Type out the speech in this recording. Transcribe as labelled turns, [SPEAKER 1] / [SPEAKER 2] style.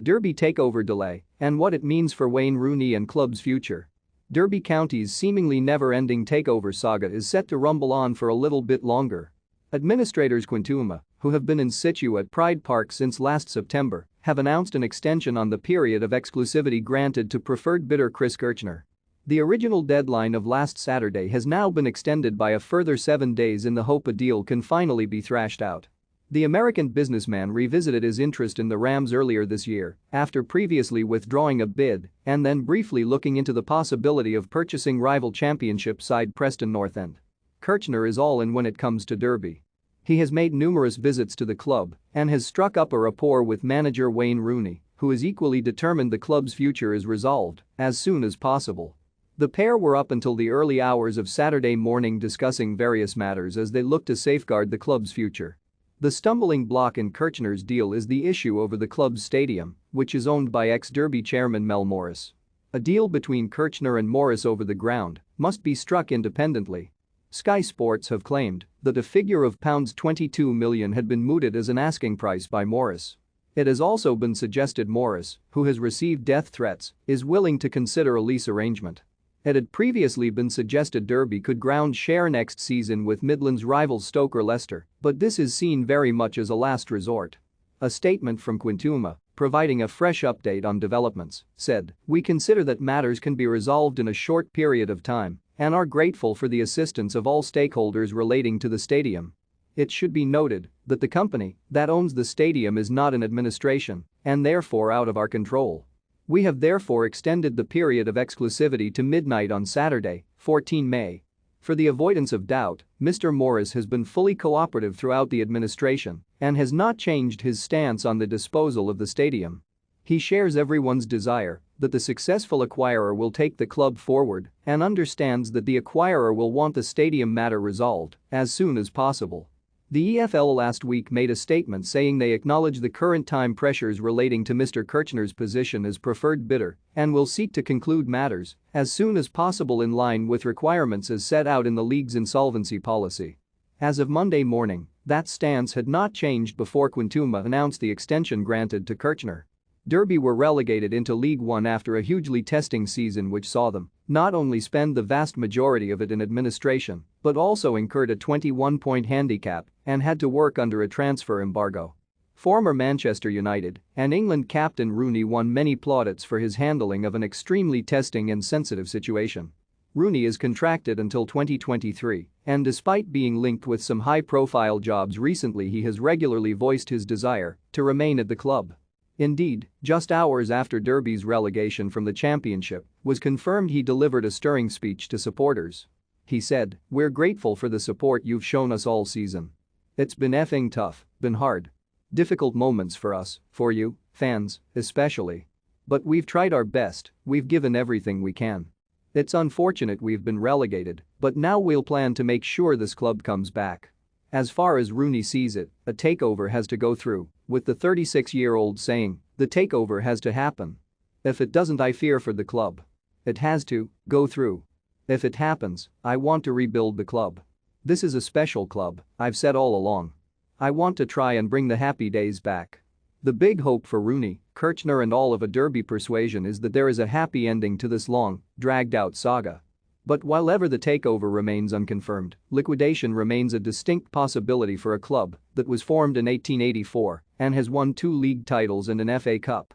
[SPEAKER 1] Derby takeover delay and what it means for Wayne Rooney and club's future. Derby County's seemingly never-ending takeover saga is set to rumble on for a little bit longer. Administrators Quintuma, who have been in situ at Pride Park since last September, have announced an extension on the period of exclusivity granted to preferred bidder Chris Kirchner. The original deadline of last Saturday has now been extended by a further 7 days in the hope a deal can finally be thrashed out. The American businessman revisited his interest in the Rams earlier this year after previously withdrawing a bid and then briefly looking into the possibility of purchasing rival championship side Preston North End. Kirchner is all in when it comes to Derby. He has made numerous visits to the club and has struck up a rapport with manager Wayne Rooney, who is equally determined the club's future is resolved as soon as possible. The pair were up until the early hours of Saturday morning discussing various matters as they look to safeguard the club's future. The stumbling block in Kirchner's deal is the issue over the club's stadium, which is owned by ex-Derby chairman Mel Morris. A deal between Kirchner and Morris over the ground must be struck independently. Sky Sports have claimed that a figure of £22 million had been mooted as an asking price by Morris. It has also been suggested Morris, who has received death threats, is willing to consider a lease arrangement. It had previously been suggested Derby could ground share next season with Midlands rivals Stoke or Leicester, but this is seen very much as a last resort. A statement from Quintuma, providing a fresh update on developments, said, "We consider that matters can be resolved in a short period of time and are grateful for the assistance of all stakeholders relating to the stadium. It should be noted that the company that owns the stadium is not in administration and therefore out of our control. We have therefore extended the period of exclusivity to midnight on Saturday, 14 May. For the avoidance of doubt, Mr. Morris has been fully cooperative throughout the administration and has not changed his stance on the disposal of the stadium. He shares everyone's desire that the successful acquirer will take the club forward and understands that the acquirer will want the stadium matter resolved as soon as possible." The EFL last week made a statement saying they acknowledge the current time pressures relating to Mr. Kirchner's position as preferred bidder and will seek to conclude matters as soon as possible in line with requirements as set out in the league's insolvency policy. As of Monday morning, that stance had not changed before Quintuma announced the extension granted to Kirchner. Derby were relegated into League One after a hugely testing season which saw them not only spend the vast majority of it in administration but also incurred a 21-point handicap and had to work under a transfer embargo. Former Manchester United and England captain Rooney won many plaudits for his handling of an extremely testing and sensitive situation. Rooney is contracted until 2023 and despite being linked with some high-profile jobs recently he has regularly voiced his desire to remain at the club. Indeed, just hours after Derby's relegation from the championship was confirmed he delivered a stirring speech to supporters. He said, "We're grateful for the support you've shown us all season. It's been effing tough, been hard. Difficult moments for us, for you, fans, especially. But we've tried our best, we've given everything we can. It's unfortunate we've been relegated, but now we'll plan to make sure this club comes back." As far as Rooney sees it, a takeover has to go through, with the 36-year-old saying, "The takeover has to happen. If it doesn't I fear for the club. It has to go through. If it happens, I want to rebuild the club. This is a special club, I've said all along. I want to try and bring the happy days back." The big hope for Rooney, Kirchner and all of a Derby persuasion is that there is a happy ending to this long, dragged-out saga. But while ever the takeover remains unconfirmed, liquidation remains a distinct possibility for a club that was formed in 1884 and has won 2 league titles and an FA Cup.